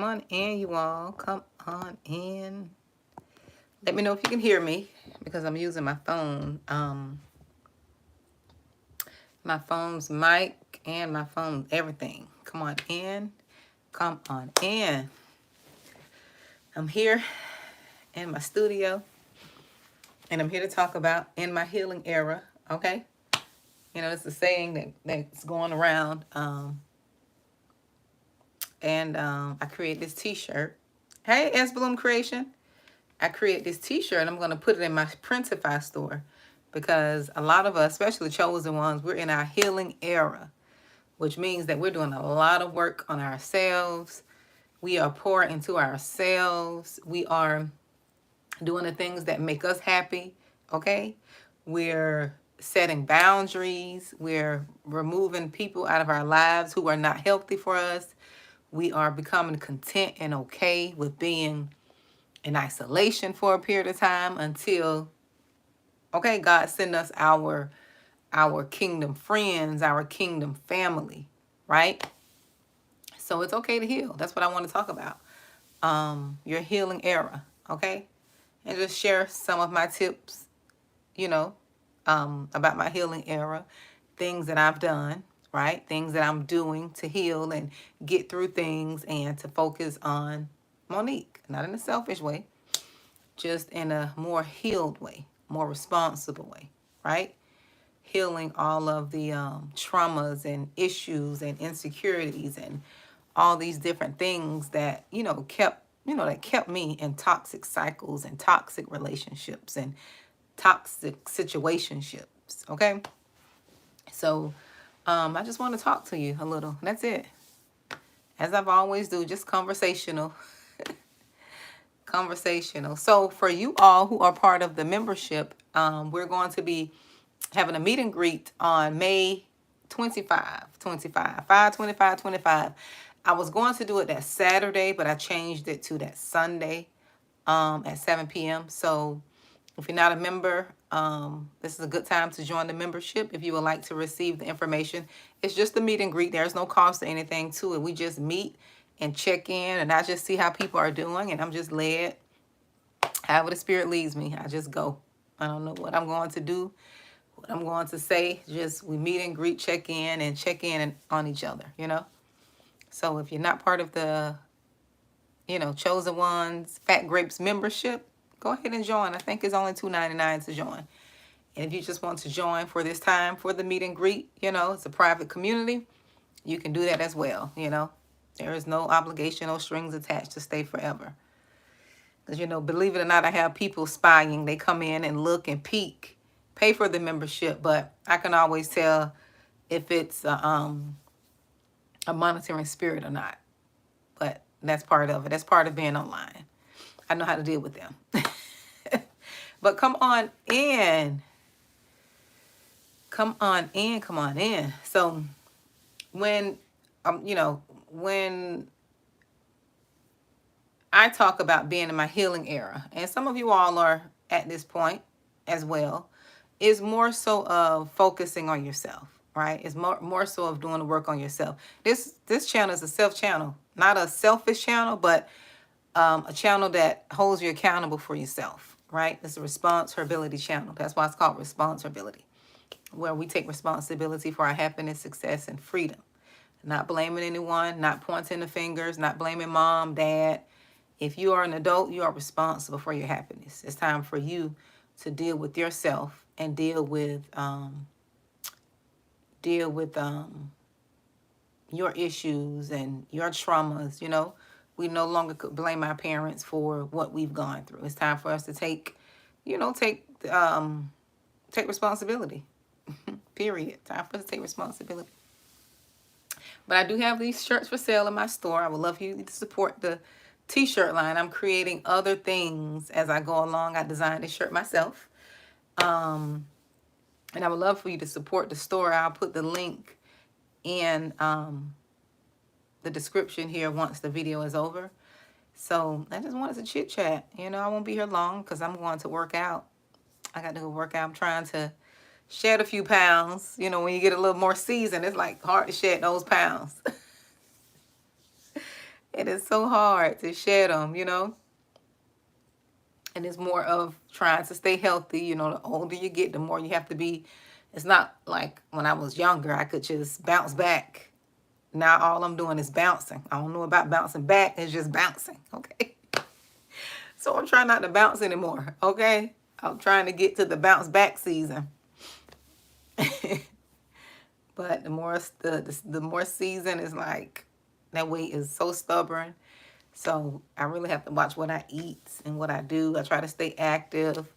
Come on in, you all. Come on in. Let me know if you can hear me because I'm using my phone. My phone's mic and my phone, everything. Come on in. Come on in. I'm here in my studio and I'm here to talk about in my healing era. Okay. You know, it's a saying that's going around. I created this t-shirt. Hey, S Bloom Creation. I created this t-shirt and I'm going to put it in my Printify store because a lot of us, especially the chosen ones, we're in our healing era, which means that we're doing a lot of work on ourselves. We are pouring into ourselves. We are doing the things that make us happy, okay? We're setting boundaries. We're removing people out of our lives who are not healthy for us. We are becoming content and okay with being in isolation for a period of time until, okay, God send us our kingdom friends, our kingdom family, right? So it's okay to heal. That's what I want to talk about. Your healing era, okay? And just share some of my tips, you know, about my healing era, things that I've done, right? Things that I'm doing to heal and get through things and to focus on Monique, not in a selfish way, just in a more healed way, more responsible way, right? Healing all of the traumas and issues and insecurities and all these different things that, that kept me in toxic cycles and toxic relationships and toxic situationships. Okay. So I just want to talk to you a little. That's it. As I've always do, just conversational. Conversational. So for you all who are part of the membership, we're going to be having a meet and greet on May 5/25/25. I was going to do it that Saturday, but I changed it to that Sunday at 7 p.m. So if you're not a member, this is a good time to join the membership if you would like to receive the information. It's just a meet and greet. There's no cost or anything to it. We just meet and check in, and I just see how people are doing, and I'm just led. However the Spirit leads me, I just go. I don't know what I'm going to do, what I'm going to say. Just we meet and greet, check in on each other, you know. So if you're not part of the, Chosen Ones Fat Grapes membership, go ahead and join. I think it's only $2.99 to join. And if you just want to join for this time for the meet and greet, it's a private community, you can do that as well, There is no obligation, no strings attached to stay forever. Because, believe it or not, I have people spying. They come in and look and peek, pay for the membership, but I can always tell if it's a monitoring spirit or not. But that's part of it. That's part of being online. I know how to deal with them. But come on in. Come on in. Come on in. So when, when I talk about being in my healing era, and some of you all are at this point as well, is more so of focusing on yourself, right? It's more so of doing the work on yourself. This channel is a self channel, not a selfish channel, but a channel that holds you accountable for yourself, right? It's a responsibility channel. That's why it's called responsibility, where we take responsibility for our happiness, success, and freedom. Not blaming anyone, not pointing the fingers, not blaming mom, dad. If you are an adult, you are responsible for your happiness. It's time for you to deal with yourself and deal with your issues and your traumas. We no longer could blame our parents for what we've gone through. It's time for us to take responsibility. Period. Time for us to take responsibility. But I do have these shirts for sale in my store. I would love you to support the t-shirt line. I'm creating other things as I go along. I designed this shirt myself. And I would love for you to support the store. I'll put the link in the description here once the video is over. So I just wanted to chit chat. I won't be here long because I'm going to work out. I got to go work out. I'm trying to shed a few pounds. When you get a little more seasoned, it's like hard to shed those pounds. It is so hard to shed them, you know. And it's more of trying to stay healthy. You know, the older you get, the more you have to be. It's not like when I was younger, I could just bounce back. Now all I'm doing is bouncing. I don't know about bouncing back. It's just bouncing, okay? So I'm trying not to bounce anymore, okay? I'm trying to get to the bounce back season. But the more season is like, that weight is so stubborn. So I really have to watch what I eat and what I do. I try to stay active.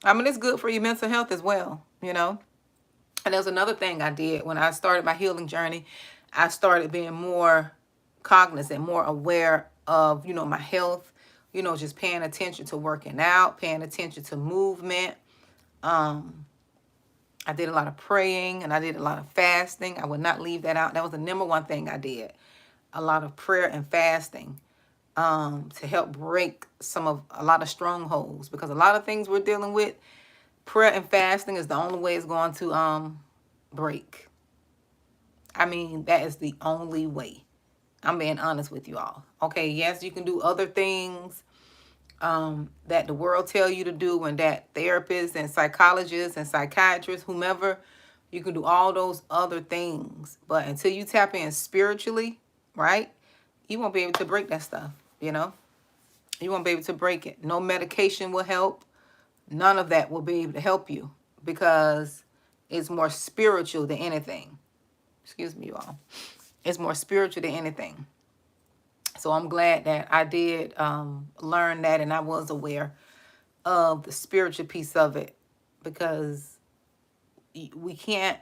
I mean, it's good for your mental health as well, you know. And there's another thing I did when I started my healing journey. I started being more cognizant, more aware of, you know, my health, you know, just paying attention to working out, paying attention to movement. I did a lot of praying and I did a lot of fasting. I would not leave that out. That was the number one thing I did. A lot of prayer and fasting to help break a lot of strongholds, because a lot of things we're dealing with, prayer and fasting is the only way it's going to break. I mean, that is the only way. I'm being honest with you all. Okay, yes, you can do other things that the world tell you to do, and that therapists and psychologists and psychiatrists, whomever, you can do all those other things. But until you tap in spiritually, right, you won't be able to break that stuff, you know. You won't be able to break it. No medication will help. None of that will be able to help you, because it's more spiritual than anything. Excuse me, you all. It's more spiritual than anything. So I'm glad that I did learn that, and I was aware of the spiritual piece of it, because we can't,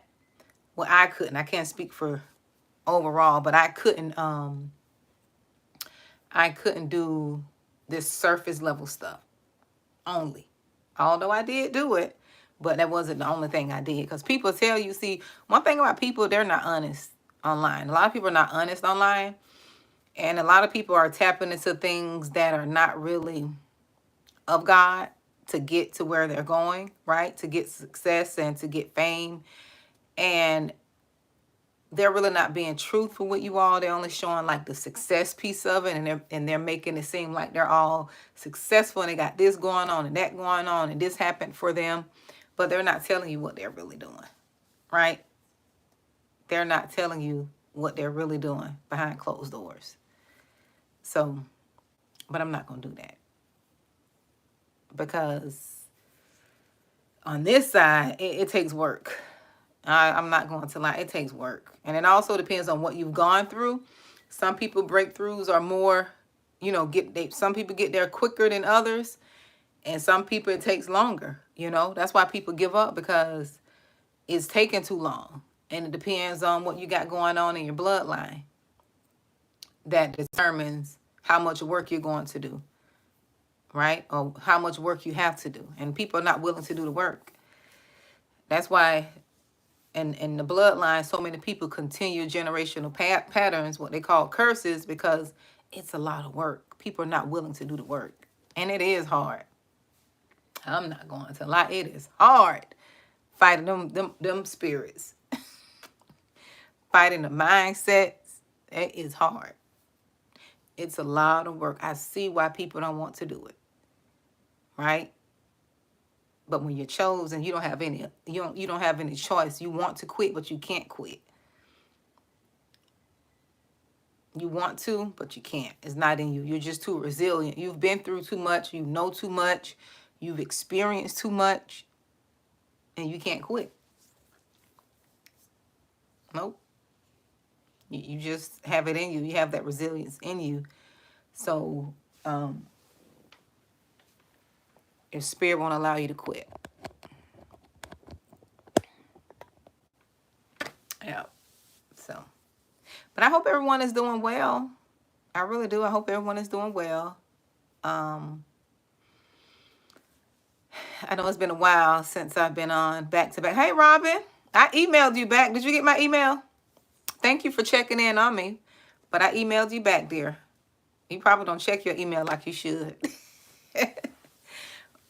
well, I can't speak for overall, but I couldn't do this surface level stuff only. Although I did do it, but that wasn't the only thing I did. Because people tell you, see, one thing about people, they're not honest online. A lot of people are not honest online. And a lot of people are tapping into things that are not really of God to get to where they're going, right? To get success and to get fame. And they're really not being truthful with you all. They're only showing like the success piece of it, and they're making it seem like they're all successful and they got this going on and that going on and this happened for them, but they're not telling you what they're really doing, right? They're not telling you what they're really doing behind closed doors. So, but I'm not going to do that, because on this side, it takes work. I'm not going to lie. It takes work. And it also depends on what you've gone through. Some people breakthroughs are more, you know, some people get there quicker than others. And some people it takes longer, you know. That's why people give up, because it's taking too long. And it depends on what you got going on in your bloodline. That determines how much work you're going to do, right? Or how much work you have to do. And people are not willing to do the work. That's why in the bloodline, so many people continue generational patterns, what they call curses, because it's a lot of work. People are not willing to do the work. And it is hard. I'm not going to lie. It is hard fighting them spirits. Fighting the mindsets. It is hard. It's a lot of work. I see why people don't want to do it. Right? But when you're chosen, you don't have any choice. You want to quit, but you can't quit. You want to, but you can't. It's not in you. You're just too resilient. You've been through too much. You know too much. You've experienced too much. And you can't quit. Nope. You just have it in you. You have that resilience in you. So your spirit won't allow you to quit. Yeah. So, but I hope everyone is doing well. I really do. I hope everyone is doing well. I know it's been a while since I've been on back to back. Hey, Robin, I emailed you back. Did you get my email? Thank you for checking in on me. But I emailed you back, dear. You probably don't check your email like you should.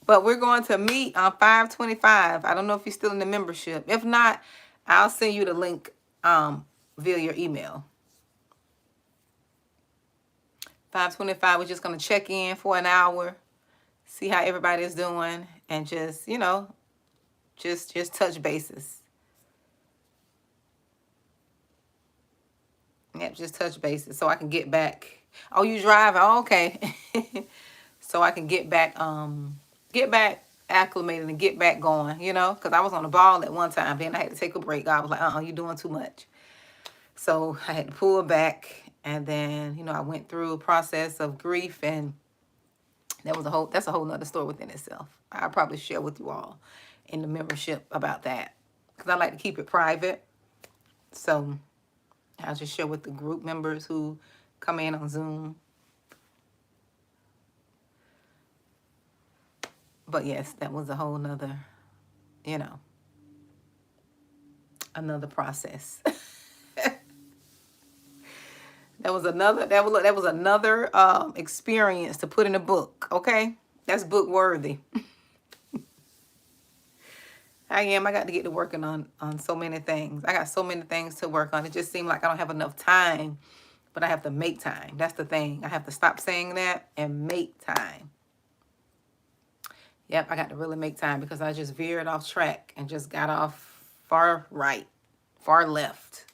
But we're going to meet on 5/25. I don't know if you're still in the membership. If not, I'll send you the link via your email. 5:25, we're just going to check in for an hour, see how everybody's doing, and just, you know, just touch bases. Yep, just touch bases so I can get back. Oh, you driving? Oh, okay. So I can get back acclimated and get back going, you know, because I was on the ball at one time. Then I had to take a break. I was like, you're doing too much. So I had to pull back. And then, you know, I went through a process of grief, and that's a whole nother story within itself. I'll probably share with you all in the membership about that, because I like to keep it private. So I'll just share with the group members who come in on Zoom. But yes, that was a whole nother, you know, another process. That was another experience to put in a book. Okay, that's book worthy. I got to get to working on so many things. I got so many things to work on. It just seemed like I don't have enough time, but I have to make time. That's the thing. I have to stop saying that and make time. Yep, I got to really make time, because I just veered off track and just got off far right, far left.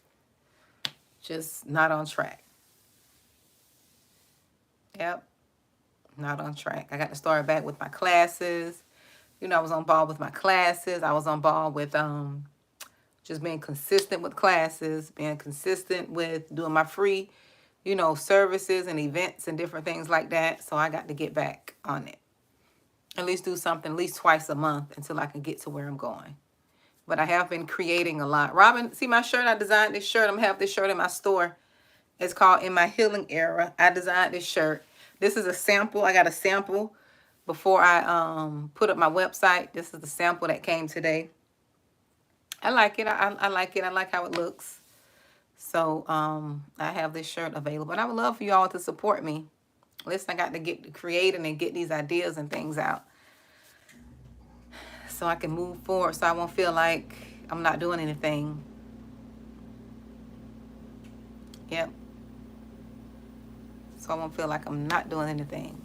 Just not on track. Yep, not on track. I got to start back with my classes. You know, I was on ball with my classes. I was on ball with just being consistent with classes, being consistent with doing my free, you know, services and events and different things like that. So I got to get back on it. At least do something at least twice a month until I can get to where I'm going. But I have been creating a lot. Robin, see my shirt? I designed this shirt. I'm going to have this shirt in my store. It's called In My Healing Era. I designed this shirt. This is a sample. I got a sample before I put up my website. This is the sample that came today. I like it. I like it. I like how it looks. So I have this shirt available. And I would love for you all to support me. Listen, I got to get to creating and get these ideas and things out so I can move forward, so I won't feel like I'm not doing anything. Yep. So I won't feel like I'm not doing anything.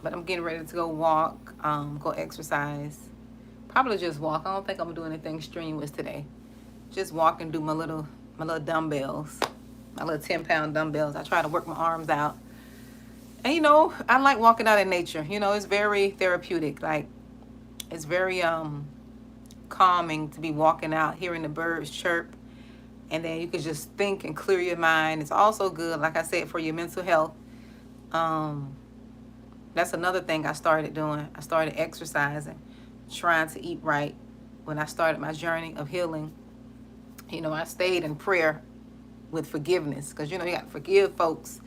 But I'm getting ready to go walk, go exercise. Probably just walk. I don't think I'm going to do anything strenuous today. Just walk and do my little dumbbells, my little 10-pound dumbbells. I try to work my arms out. And, you know, I like walking out in nature. You know, it's very therapeutic. Like, it's very calming to be walking out, hearing the birds chirp. And then you can just think and clear your mind. It's also good, like I said, for your mental health. That's another thing I started doing. I started exercising, trying to eat right. When I started my journey of healing, you know, I stayed in prayer with forgiveness. Because, you know, you got to forgive folks.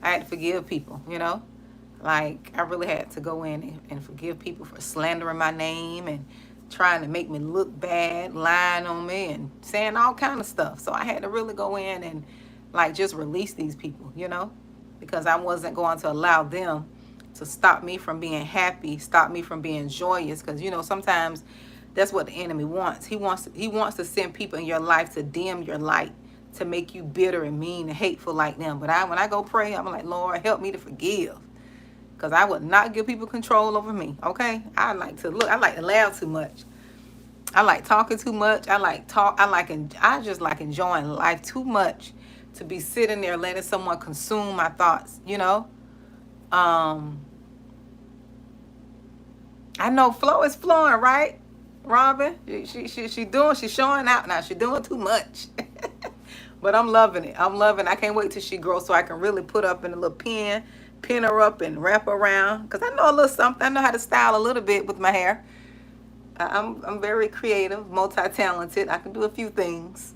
I had to forgive people, you know. Like, I really had to go in and forgive people for slandering my name and trying to make me look bad, lying on me and saying all kind of stuff. So I had to really go in and, like, just release these people, you know. Because I wasn't going to allow them to stop me from being happy, stop me from being joyous. Because, you know, sometimes that's what the enemy wants. He wants to send people in your life to dim your light, to make you bitter and mean and hateful like them. But when I go pray, I'm like, Lord, help me to forgive. Because I would not give people control over me, okay? I like to laugh too much. I like talking too much. I just like enjoying life too much to be sitting there letting someone consume my thoughts, you know? I know Flo is flowing, right? Robin, she's showing out now. She's doing too much. But I'm loving it. I can't wait till she grows so I can really put up in a little pin her up and wrap her around. Because I know a little something. I know how to style a little bit with my hair. I'm very creative, multi-talented. I can do a few things.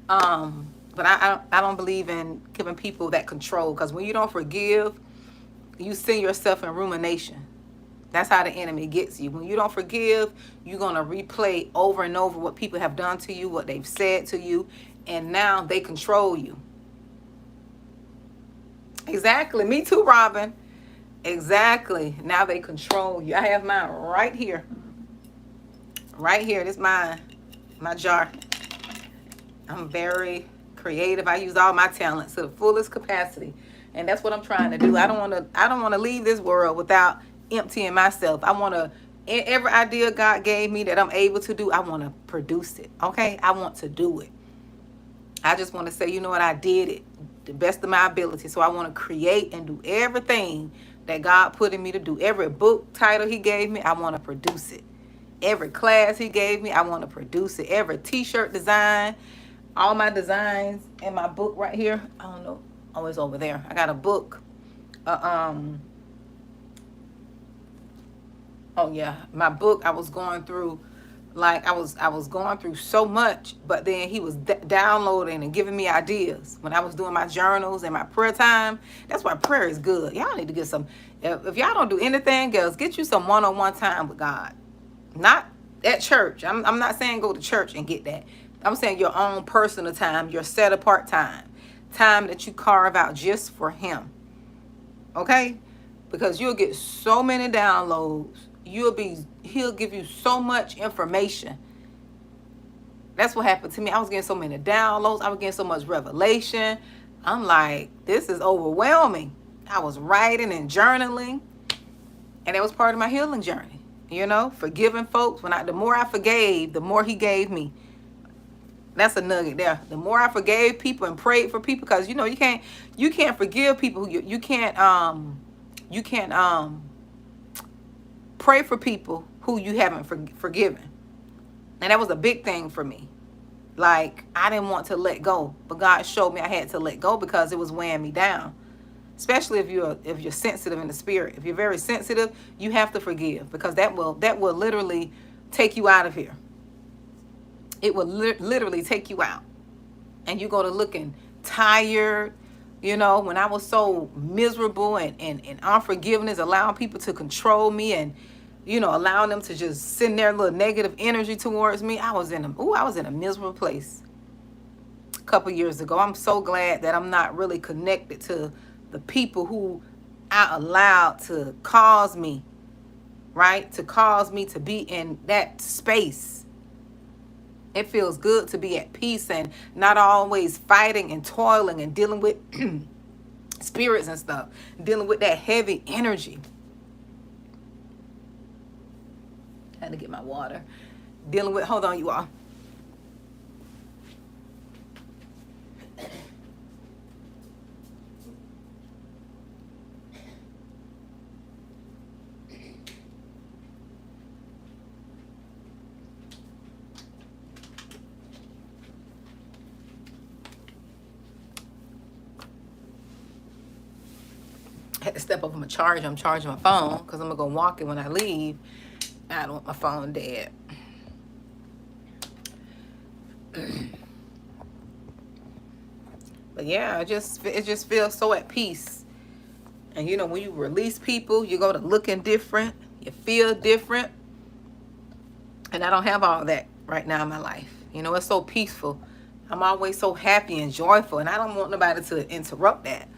But I don't believe in giving people that control. Because when you don't forgive, you send yourself in rumination. That's how the enemy gets you. When you don't forgive, you're going to replay over and over what people have done to you, what they've said to you, and now they control you. Exactly. Me too, Robin. Exactly. Now they control you. I have mine right here. Right here. This is my jar. I'm very creative. I use all my talents to the fullest capacity. And that's what I'm trying to do. I don't want to leave this world without emptying myself. I want to, every idea God gave me that I'm able to do, I want to produce it. Okay? I want to do it. I just want to say, you know what, I did it the best of my ability. So I want to create and do everything that God put in me to do. Every book title he gave me, I want to produce it. Every class he gave me, I want to produce it. Every t-shirt design, all my designs in my book right here. I don't know. Oh, it's over there. I got a book. Oh yeah, my book. I was going through, like I was going through so much, but then he was downloading and giving me ideas when I was doing my journals and my prayer time. That's why prayer is good. Y'all need to get some. If y'all don't do anything else, get you some one-on-one time with God. Not at church. I'm not saying go to church and get that. I'm saying your own personal time, your set apart time, time that you carve out just for him. Okay? Because you'll get so many downloads. He'll give you so much information. That's what happened to me. I was getting so many downloads. I was getting so much revelation. I'm like, this is overwhelming. I was writing and journaling, and it was part of my healing journey. You know, forgiving folks. The more I forgave, the more he gave me. That's a nugget there. The more I forgave people and prayed for people, because you know you can't forgive people who you can't pray for people who you haven't forgiven. And that was a big thing for me. Like, I didn't want to let go, but God showed me I had to let go because it was weighing me down. Especially if you're sensitive in the spirit. If you're very sensitive, you have to forgive, because that will literally take you out of here. It will literally take you out. And you go to looking tired. You know, when I was so miserable and unforgiveness, allowing people to control me and, you know, allowing them to just send their little negative energy towards me, I was in a miserable place a couple years ago. I'm so glad that I'm not really connected to the people who I allowed to cause me, right? To cause me to be in that space. It feels good to be at peace and not always fighting and toiling and dealing with spirits and stuff. Dealing with that heavy energy. Had to get my water. Dealing with, hold on you all. I had to step up on my charger. I'm charging my phone because I'm going to go walking when I leave. I don't want my phone dead. But yeah, it just feels so at peace. And you know, when you release people, you go to looking different. You feel different. And I don't have all that right now in my life. You know, it's so peaceful. I'm always so happy and joyful. And I don't want nobody to interrupt that.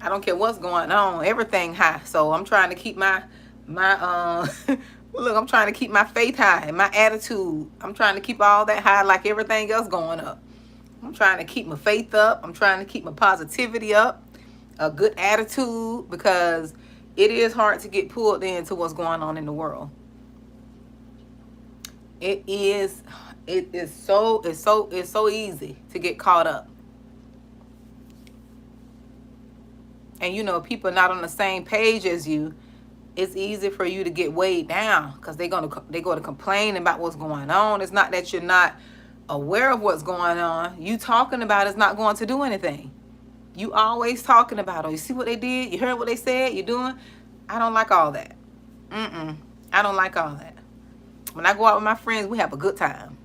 I don't care what's going on. Everything high. So I'm trying to keep my look, I'm trying to keep my faith high and my attitude. I'm trying to keep all that high like everything else going up. I'm trying to keep my faith up. I'm trying to keep my positivity up. A good attitude, because it is hard to get pulled into what's going on in the world. It's so easy to get caught up. And you know, people not on the same page as you, it's easy for you to get weighed down, because they go to complain about what's going on. It's not that you're not aware of what's going on. You talking about it's not going to do anything. You always talking about, oh, you see what they did? You heard what they said? You doing? I don't like all that. I don't like all that. When I go out with my friends, we have a good time.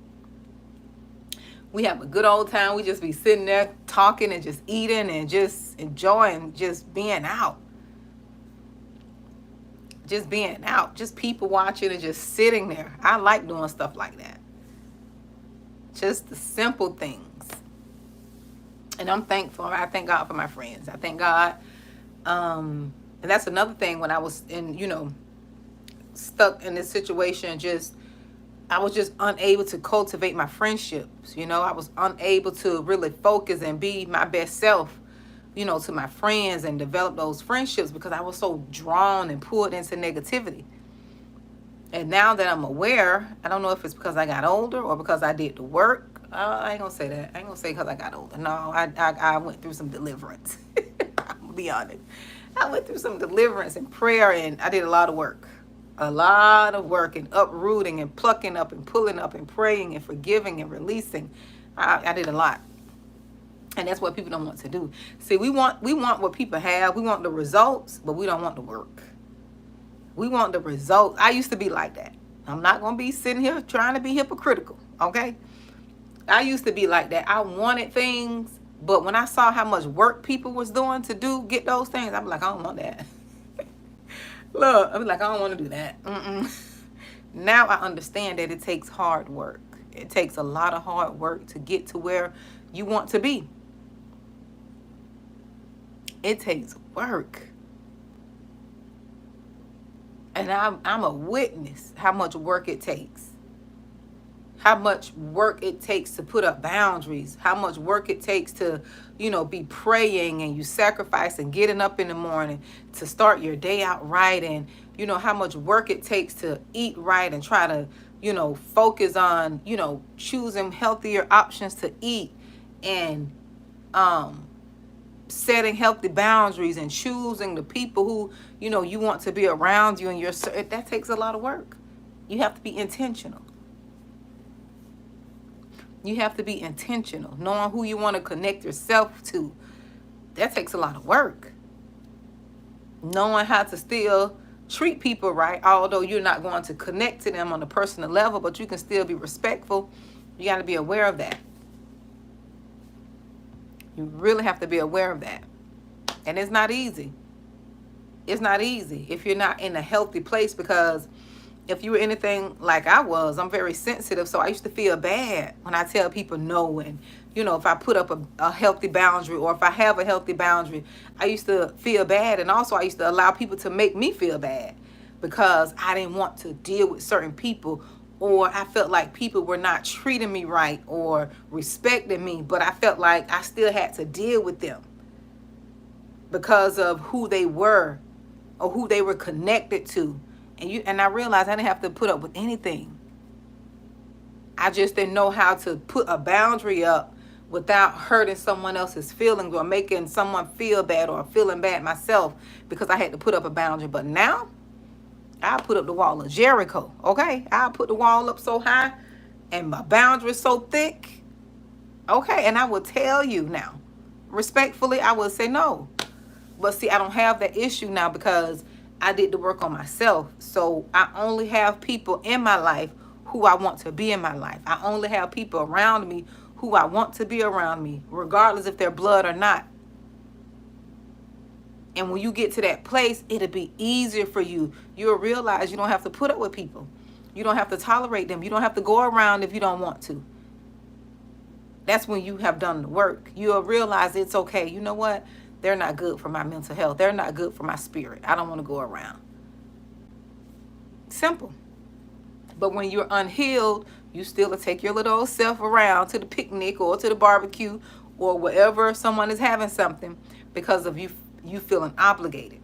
We have a good old time. We just be sitting there talking and just eating and just enjoying just being out. Just being out. Just people watching and just sitting there. I like doing stuff like that. Just the simple things. And I'm thankful. I thank God for my friends. I thank God. And that's another thing when I was in, you know, stuck in this situation, just I was just unable to cultivate my friendships. You know, I was unable to really focus and be my best self, you know, to my friends and develop those friendships because I was so drawn and pulled into negativity. And now that I'm aware, I don't know if it's because I got older or because I did the work. I ain't gonna say that. I ain't gonna say because I got older. No, I went through some deliverance. I'm gonna be honest. I went through some deliverance and prayer, and I did a lot of work. A lot of work and uprooting and plucking up and pulling up and praying and forgiving and releasing. I did a lot. And that's what people don't want to do. See, we want what people have. We want the results, but we don't want the work. We want the results. I used to be like that. I'm not going to be sitting here trying to be hypocritical, okay? I used to be like that. I wanted things, but when I saw how much work people was doing to get those things, I'm like, I don't want that. Look, I'm like, I don't want to do that. Now I understand that it takes hard work. It takes a lot of hard work to get to where you want to be. It takes work. And I'm a witness how much work it takes. How much work it takes to put up boundaries. How much work it takes to, you know, be praying and you sacrifice and getting up in the morning to start your day out right. And, you know, how much work it takes to eat right and try to, you know, focus on, you know, choosing healthier options to eat and setting healthy boundaries and choosing the people who, you know, you want to be around you, and that takes a lot of work. You have to be intentional. You have to be intentional, knowing who you want to connect yourself to. That takes a lot of work. Knowing how to still treat people right, although you're not going to connect to them on a personal level, but you can still be respectful. You got to be aware of that. You really have to be aware of that. And it's not easy. It's not easy if you're not in a healthy place, because if you were anything like I was, I'm very sensitive. So I used to feel bad when I tell people no. And, you know, if I put up a healthy boundary, or if I have a healthy boundary, I used to feel bad. And also I used to allow people to make me feel bad because I didn't want to deal with certain people, or I felt like people were not treating me right or respecting me, but I felt like I still had to deal with them because of who they were or who they were connected to. And I realized I didn't have to put up with anything. I just didn't know how to put a boundary up without hurting someone else's feelings or making someone feel bad or feeling bad myself because I had to put up a boundary. But now, I put up the wall of Jericho, okay? I put the wall up so high and my boundary is so thick, okay? And I will tell you now, respectfully, I will say no. But see, I don't have that issue now because I did the work on myself. So I only have people in my life who I want to be in my life. I only have people around me who I want to be around me, regardless if they're blood or not. And when you get to that place, it'll be easier for you. You'll realize you don't have to put up with people. You don't have to tolerate them. You don't have to go around if you don't want to. That's when you have done the work. You'll realize it's okay. You know what? They're not good for my mental health. They're not good for my spirit. I don't want to go around. Simple. But when you're unhealed, you still take your little old self around to the picnic or to the barbecue or wherever someone is having something because of you feeling obligated.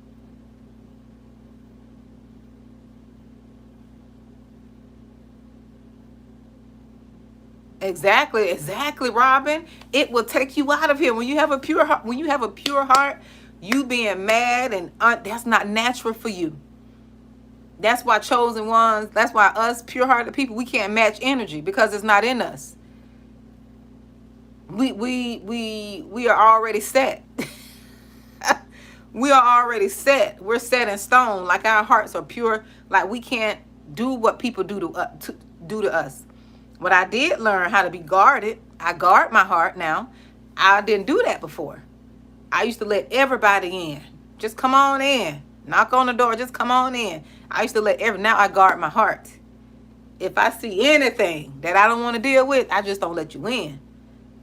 Exactly, Robin. It will take you out of here. When you have a pure heart, you being mad and that's not natural for you. That's why chosen ones, that's why us pure-hearted people, we can't match energy because it's not in us. We are already set. We are already set. We're set in stone. Like our hearts are pure. Like we can't do what people do to us. What I did learn how to be guarded. I guard my heart now. I didn't do that before. I used to let everybody in. Just come on in. Knock on the door. Just come on in. I used to now I guard my heart. If I see anything that I don't want to deal with, I just don't let you in.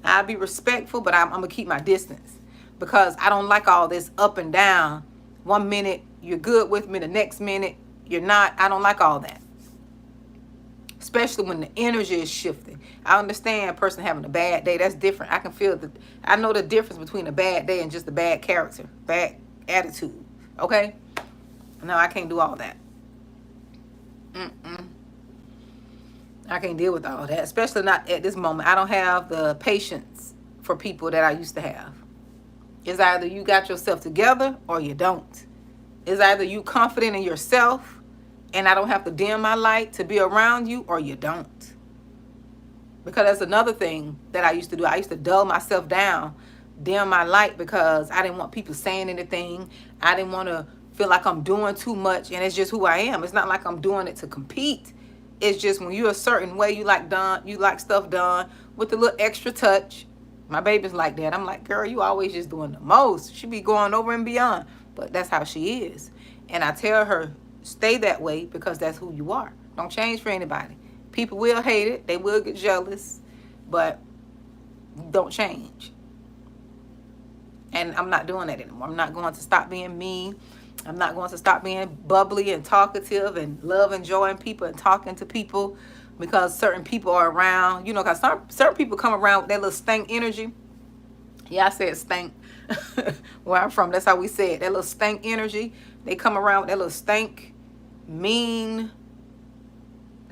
I'll be respectful, but I'm going to keep my distance because I don't like all this up and down. 1 minute you're good with me, the next minute you're not. I don't like all that. especially when the energy is shifting. I understand a person having a bad day. That's different. I can feel that. I know the difference between a bad day and just a bad character, bad attitude. Okay? No, I can't do all that. I can't deal with all that, especially not at this moment. I don't have the patience for people that I used to have. It's either you got yourself together or you don't. It's either you confident in yourself and I don't have to dim my light to be around you, or you don't. Because that's another thing that I used to do. I used to dull myself down, dim my light, because I didn't want people saying anything. I didn't want to feel like I'm doing too much, and it's just who I am. It's not like I'm doing it to compete. It's just when you're a certain way, you like stuff done with a little extra touch. My baby's like that. I'm like, girl, you always just doing the most. She be going over and beyond, but that's how she is. And I tell her, stay that way, because that's who you are. Don't change for anybody. People will hate it. They will get jealous, but don't change. And I'm not doing that anymore. I'm not going to stop being mean. I'm not going to stop being bubbly and talkative and love enjoying people and talking to people because certain people are around. You know, because certain people come around with that little stank energy. Yeah, I said stank. Where I'm from, that's how we say it. That little stank energy. They come around with that little stank, mean,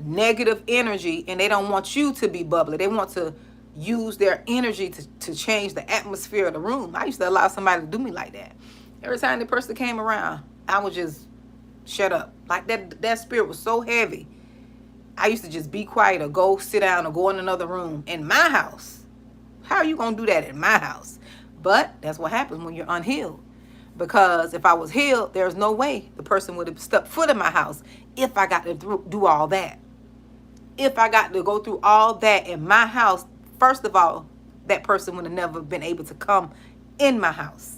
negative energy, and they don't want you to be bubbly. They want to use their energy to change the atmosphere of the room. I used to allow somebody to do me like that. Every time the person came around, I would just shut up. Like that spirit was so heavy. I used to just be quiet or go sit down or go in another room in my house. How are you going to do that in my house? But that's what happens when you're unhealed. Because if I was healed, there's no way the person would have stepped foot in my house if I got to do all that. If I got to go through all that in my house, first of all, that person would have never been able to come in my house.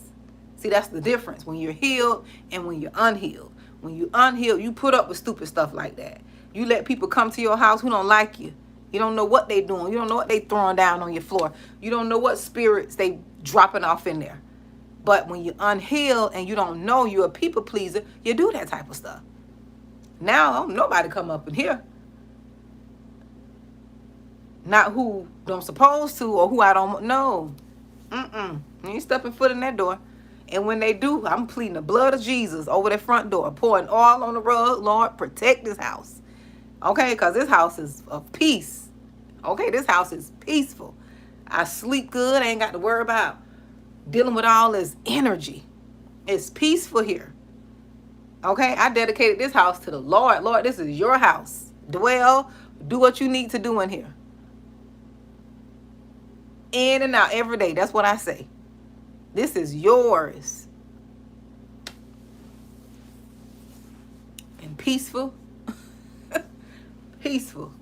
See, that's the difference when you're healed and when you're unhealed. When you're unhealed, you put up with stupid stuff like that. You let people come to your house who don't like you. You don't know what they doing. You don't know what they throwing down on your floor. You don't know what spirits they dropping off in there. But when you're unhealed and you don't know you're a people pleaser, you do that type of stuff. Now, don't nobody come up in here. Not who I'm supposed to or who I don't know. You ain't stepping foot in that door. And when they do, I'm pleading the blood of Jesus over that front door, pouring oil on the rug. Lord, protect this house. Okay, because this house is of peace. Okay, this house is peaceful. I sleep good. I ain't got to worry about dealing with all this energy. It's peaceful here. Okay, I dedicated this house to the Lord. Lord, this is your house. Dwell, do what you need to do in here. In and out every day. That's what I say. This is yours. And peaceful. Peaceful.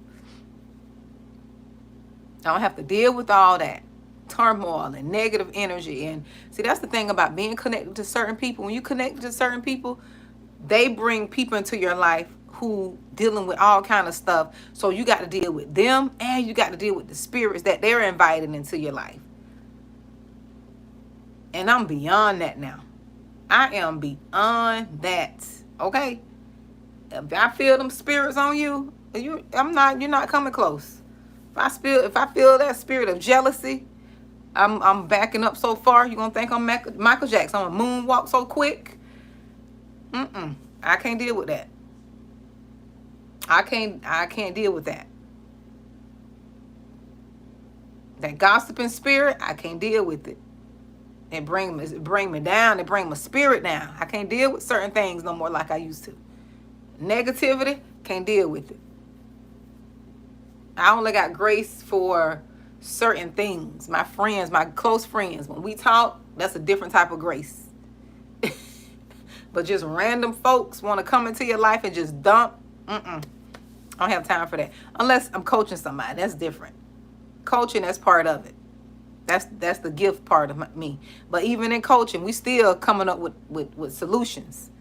I don't have to deal with all that turmoil and negative energy. And see, that's the thing about being connected to certain people. When you connect to certain people, they bring people into your life who dealing with all kind of stuff. So you got to deal with them, and you got to deal with the spirits that they're inviting into your life. And I'm beyond that now. I am beyond that. Okay? If I feel them spirits on you, you're not coming close. If I feel that spirit of jealousy, I'm backing up so far. You're gonna think I'm Michael Jackson. I'm gonna moonwalk so quick. I can't deal with that. I can't deal with that. That gossiping spirit, I can't deal with it. It bring me down. It bring my spirit down. I can't deal with certain things no more like I used to. Negativity, can't deal with it. I only got grace for certain things. My friends, my close friends, when we talk, that's a different type of grace. But just random folks want to come into your life and just dump, I don't have time for that. Unless I'm coaching somebody, that's different. Coaching, that's part of it. That's the gift part of me. But even in coaching, we still coming up with solutions.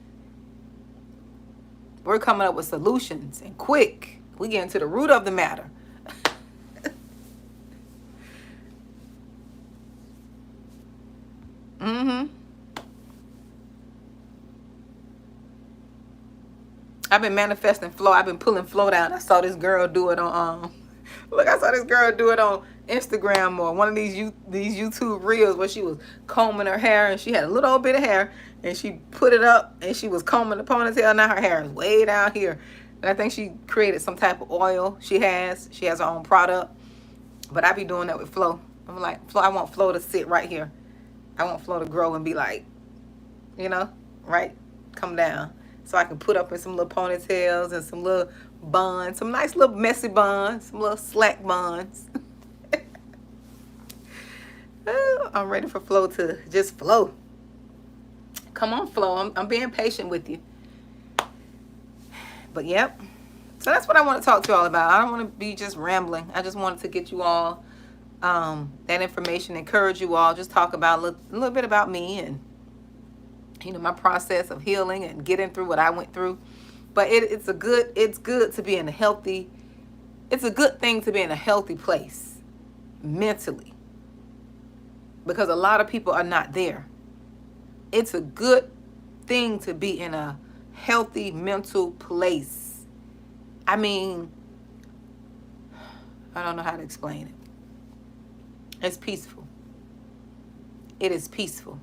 We're coming up with solutions and quick. We get into the root of the matter. I've been manifesting flow. I've been pulling flow down. I saw this girl do it on look, I saw this girl do it on Instagram or one of these YouTube reels where she was combing her hair and she had a little old bit of hair and she put it up and she was combing the ponytail. Now her hair is way down here. And I think she created some type of oil. She has her own product. But I be doing that with Flo. I'm like, Flo, I want Flo to sit right here. I want Flo to grow and be like, you know, right? Come down. So I can put up in some little ponytails and some little buns, some nice little messy buns, some little slack buns. Oh, I'm ready for Flo to just flow. Come on, Flo. I'm being patient with you. But yep. So that's what I want to talk to you all about. I don't want to be just rambling. I just wanted to get you all that information, encourage you all, just talk about a little bit about me and, you know, my process of healing and getting through what I went through. But it's good to be in a healthy, it's a good thing to be in a healthy place mentally, because a lot of people are not there. It's a good thing to be in a healthy mental place. I mean, I don't know how to explain it. It's peaceful. It is peaceful.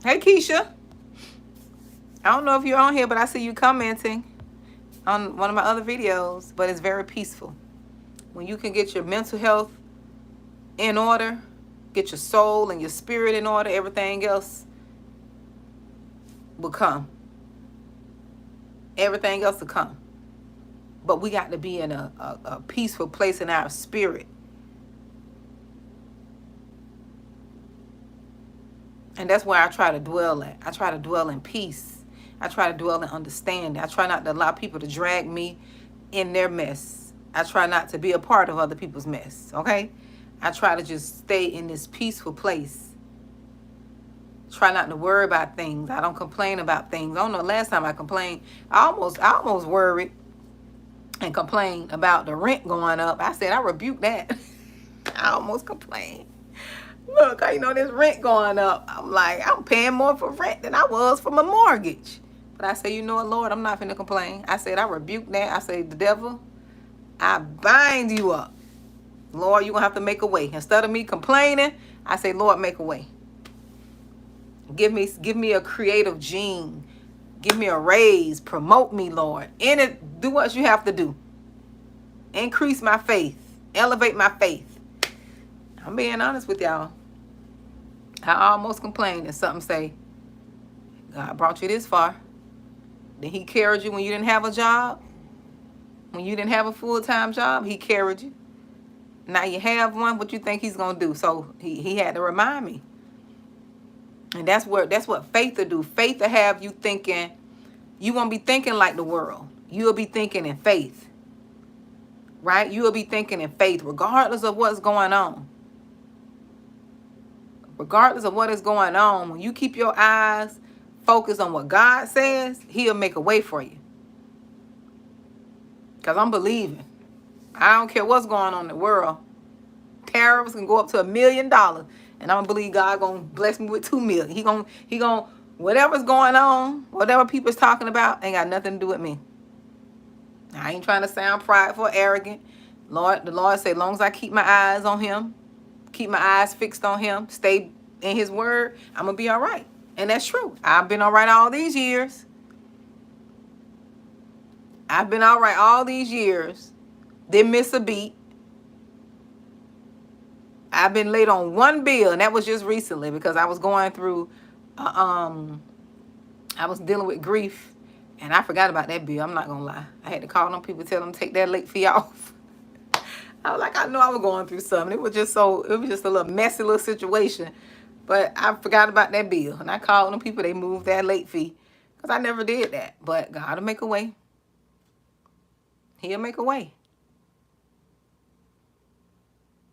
Hey, Keisha. I don't know if you're on here, but I see you commenting on one of my other videos, but it's very peaceful. When you can get your mental health in order, get your soul and your spirit in order, everything else will come. Everything else will come. But we got to be in a peaceful place in our spirit. And that's where I try to dwell at. I try to dwell in peace. I try to dwell in understanding. I try not to allow people to drag me in their mess. I try not to be a part of other people's mess, okay? I try to just stay in this peaceful place. Try not to worry about things. I don't complain about things. I don't know, last time I complained, I almost worried and complained about the rent going up. I said, I rebuke that. I almost complained. Look, you know, this rent going up. I'm like, I'm paying more for rent than I was for my mortgage. But I say, you know what, Lord, I'm not finna complain. I said, I rebuke that. I say, the devil, I bind you up. Lord, you're going to have to make a way. Instead of me complaining, I say, Lord, make a way. Give me a creative gene. Give me a raise. Promote me, Lord. In it, do what you have to do. Increase my faith. Elevate my faith. I'm being honest with y'all. I almost complained and something say, God brought you this far. Then he carried you when you didn't have a job. When you didn't have a full-time job, he carried you. Now you have one, what you think he's going to do? So he had to remind me. And that's what faith will do. Faith will have you thinking, you won't be thinking like the world. You'll be thinking in faith. Right? You'll be thinking in faith regardless of what's going on. Regardless of what is going on, when you keep your eyes focused on what God says, he'll make a way for you. Because I'm believing. I don't care what's going on in the world. Tariffs can go up to $1 million. And I'm going to believe God going to bless me with $2 million. He going whatever's going on, whatever people's talking about, ain't got nothing to do with me. I ain't trying to sound prideful or arrogant. The Lord said, as long as I keep my eyes on him, keep my eyes fixed on him, stay in his word, I'm going to be all right. And that's true. I've been all right all these years. I've been all right all these years. Didn't miss a beat. I've been late on one bill, and that was just recently because I was going through, I was dealing with grief, and I forgot about that bill. I'm not going to lie. I had to call them people, tell them to take that late fee off. I was like, I know I was going through something. It was just a little messy little situation. But I forgot about that bill. And I called them people, they moved that late fee. Because I never did that. But God will make a way. He'll make a way.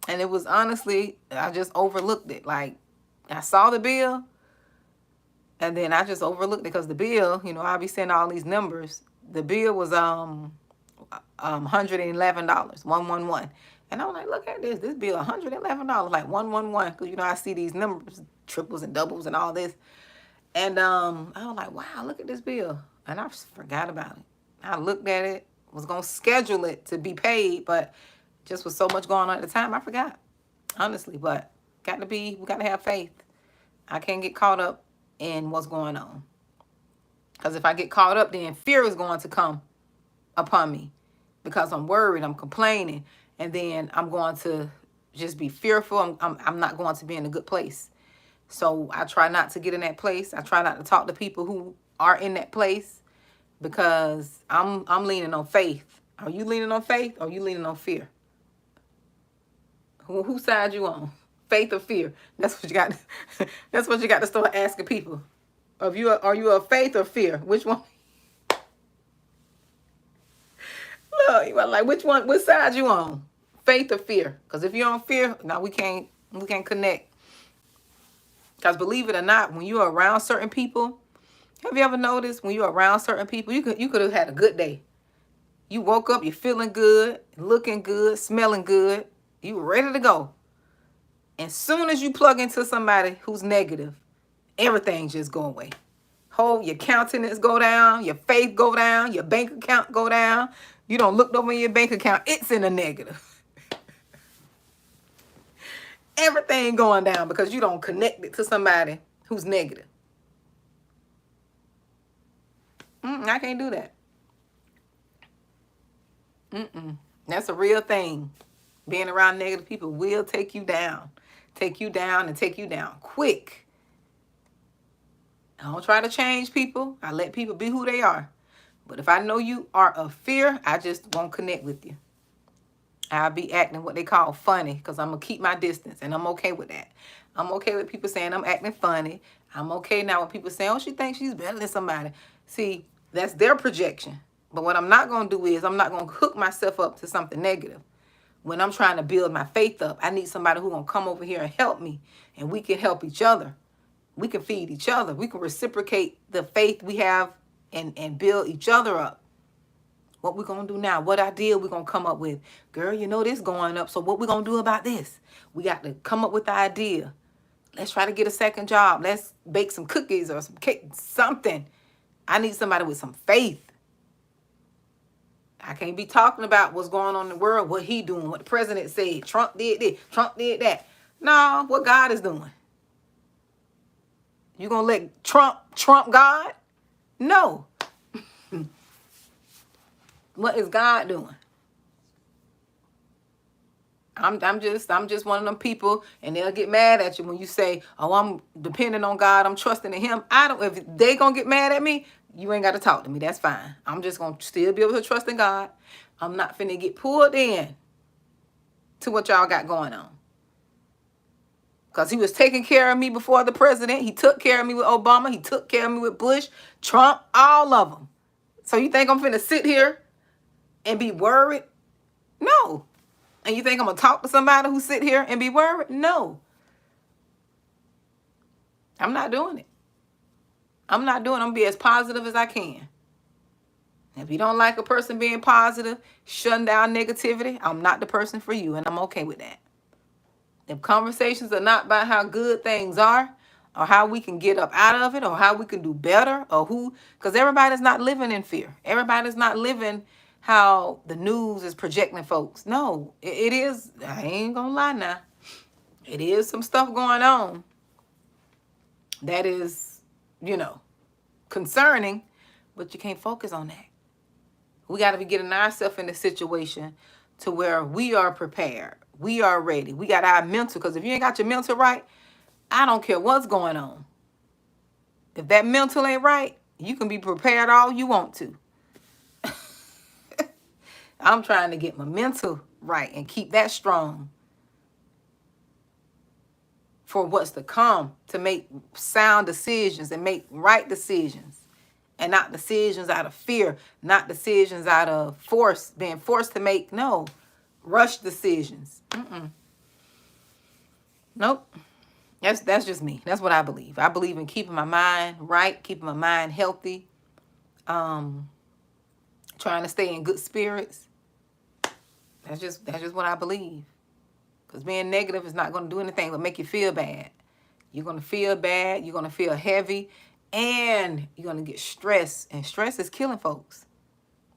And it was honestly, I just overlooked it. Like, I saw the bill. And then I just overlooked it because the bill, you know, I'll be seeing all these numbers. The bill was $111, 111. And I'm like, look at this bill, $111, like 111. Because, you know, I see these numbers, triples and doubles and all this. And I was like, wow, look at this bill. And I just forgot about it. I looked at it, was going to schedule it to be paid, but just with so much going on at the time, I forgot, honestly. But we got to have faith. I can't get caught up in what's going on. Because if I get caught up, then fear is going to come upon me because I'm worried, I'm complaining, and then I'm going to just be fearful. I'm not going to be in a good place. So I try not to get in that place. I try not to talk to people who are in that place because I'm leaning on faith. Are you leaning on faith or are you leaning on fear? Whose side you on? Faith or fear? That's what you got. That's what you got to start asking people. Are you a faith or fear? Which one? Look, you like which one? Which side you on? Faith or fear? Because if you're on fear, now we can't connect. Because believe it or not, when you're around certain people, have you ever noticed when you're around certain people, you could have had a good day. You woke up, you're feeling good, looking good, smelling good, you ready to go. And soon as you plug into somebody who's negative, everything just go away. Your countenance go down, your faith go down, your bank account go down. You don't look over your bank account, it's in a negative. Everything going down because you don't connect it to somebody who's negative. I can't do that. That's a real thing. Being around negative people will take you down. Take you down and take you down quick. I don't try to change people. I let people be who they are. But if I know you are of fear, I just won't connect with you. I'll be acting what they call funny because I'm going to keep my distance, and I'm okay with that. I'm okay with people saying I'm acting funny. I'm okay now when people say, oh, she thinks she's better than somebody. See, that's their projection. But what I'm not going to do is I'm not going to hook myself up to something negative. When I'm trying to build my faith up, I need somebody who's going to come over here and help me, and we can help each other. We can feed each other. We can reciprocate the faith we have and build each other up. What we going to do now? What idea we going to come up with? Girl, you know this going up, so what we going to do about this? We got to come up with the idea. Let's try to get a second job. Let's bake some cookies or some cake, something. I need somebody with some faith. I can't be talking about what's going on in the world, what he doing, what the president said. Trump did this, Trump did that. No, what God is doing. You going to let Trump God? No. What is God doing? I'm just one of them people, and they'll get mad at you when you say, oh, I'm depending on God, I'm trusting in him. If they gonna get mad at me, you ain't got to talk to me. That's fine. I'm just gonna still be able to trust in God. I'm not finna get pulled in to what y'all got going on. Because he was taking care of me before the president. He took care of me with Obama. He took care of me with Bush, Trump, all of them. So you think I'm finna sit here and be worried? No. And you think I'm going to talk to somebody who sit here and be worried? No. I'm not doing it. I'm going to be as positive as I can. If you don't like a person being positive, shutting down negativity, I'm not the person for you, and I'm okay with that. If conversations are not about how good things are, or how we can get up out of it, or how we can do better, or because everybody's not living in fear. Everybody's not living how the news is projecting folks. No, it is, I ain't gonna lie now. It is some stuff going on that is, concerning, but you can't focus on that. We got to be getting ourselves in a situation to where we are prepared. We are ready. We got our mental, because if you ain't got your mental right, I don't care what's going on. If that mental ain't right, you can be prepared all you want to. I'm trying to get my mental right and keep that strong for what's to come, to make sound decisions and make right decisions, and not decisions out of fear, not decisions out of being forced to make, no, rush decisions. Nope. That's just me. That's what I believe. I believe in keeping my mind right, keeping my mind healthy, trying to stay in good spirits. That's just what I believe. Because being negative is not going to do anything but make you feel bad. You're going to feel bad. You're going to feel heavy. And you're going to get stressed. And stress is killing folks.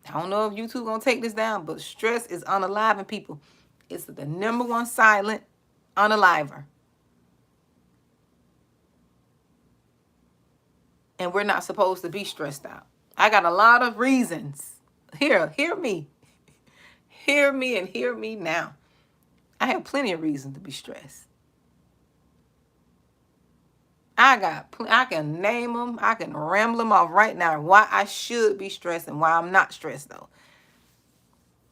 I don't know if YouTube gonna take this down, but stress is unaliving people. It's the number one silent unaliver. And we're not supposed to be stressed out. I got a lot of reasons. Hear me. Hear me and hear me now. I have plenty of reasons to be stressed. I can name them. I can ramble them off right now why I should be stressed and why I'm not stressed though.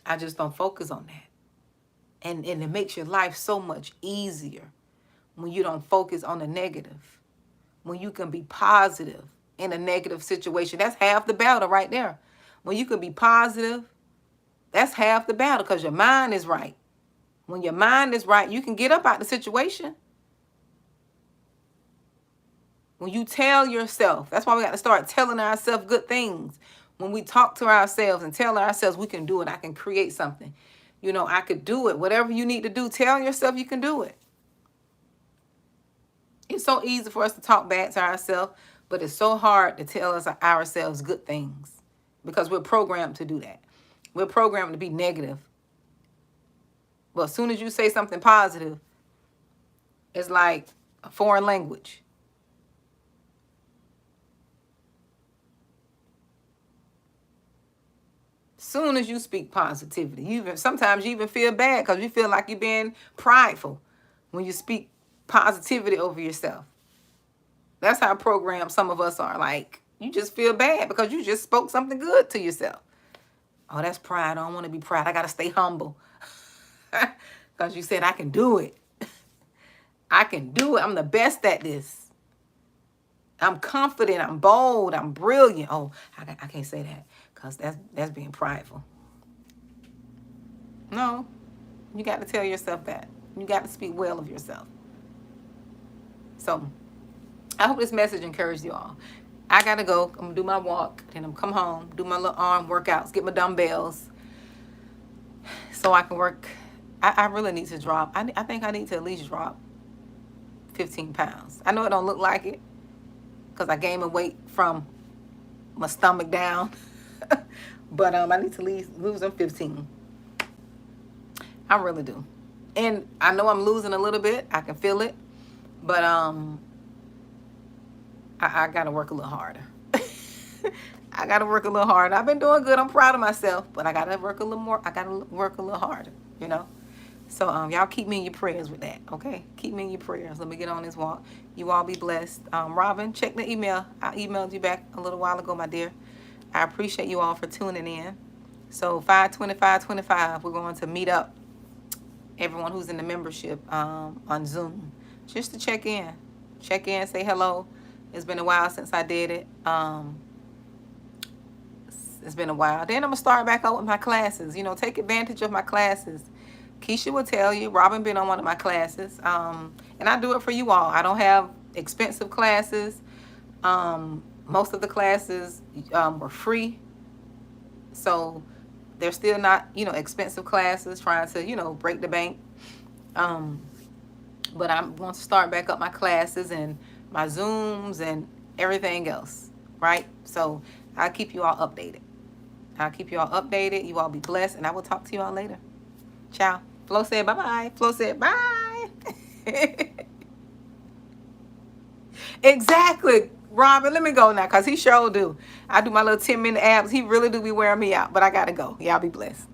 I just don't focus on that. And it makes your life so much easier when you don't focus on the negative. When you can be positive in a negative situation. That's half the battle right there. When you can be positive, that's half the battle because your mind is right. When your mind is right, you can get up out the situation. When you tell yourself, that's why we got to start telling ourselves good things. When we talk to ourselves and tell ourselves we can do it, I can create something. You know, I could do it. Whatever you need to do, tell yourself you can do it. It's so easy for us to talk back to ourselves, but it's so hard to tell ourselves good things because we're programmed to do that. We're programmed to be negative. But as soon as you say something positive, it's like a foreign language. Soon as you speak positivity, sometimes you even feel bad because you feel like you're being prideful when you speak positivity over yourself. That's how programmed some of us are. Like, you just feel bad because you just spoke something good to yourself. Oh, that's pride. I don't want to be proud. I got to stay humble. Because you said, I can do it. I can do it. I'm the best at this. I'm confident. I'm bold. I'm brilliant. Oh, I can't say that because that's being prideful. No, you got to tell yourself that. You got to speak well of yourself. So I hope this message encouraged you all. I got to go. I'm going to do my walk. Then I'm come home, do my little arm workouts, get my dumbbells so I can work. I really need to drop. I think I need to at least drop 15 pounds. I know it don't look like it because I gained my weight from my stomach down. But I need to lose them 15. I really do. And I know I'm losing a little bit. I can feel it. But I got to work a little harder. I got to work a little harder. I've been doing good. I'm proud of myself. But I got to work a little more. I got to work a little harder, you know. So y'all keep me in your prayers with that, okay? Keep me in your prayers. Let me get on this walk. You all be blessed. Robin, check the email. I emailed you back a little while ago, my dear. I appreciate you all for tuning in. So 5/25/25, we're going to meet up. Everyone who's in the membership on Zoom, just to check in, say hello. It's been a while since I did it. It's been a while. Then I'm gonna start back out with my classes. You know, take advantage of my classes. Keisha will tell you, Robin been on one of my classes. And I do it for you all. I don't have expensive classes. Most of the classes were free. So they're still not, you know, expensive classes trying to, you know, break the bank. But I'm going to start back up my classes and my Zooms and everything else, right? So I'll keep you all updated. You all be blessed, and I will talk to you all later. Ciao. Flo said bye-bye. Flo said bye. Exactly. Robin, let me go now because he sure do. I do my little 10-minute abs. He really do be wearing me out, but I got to go. Y'all be blessed.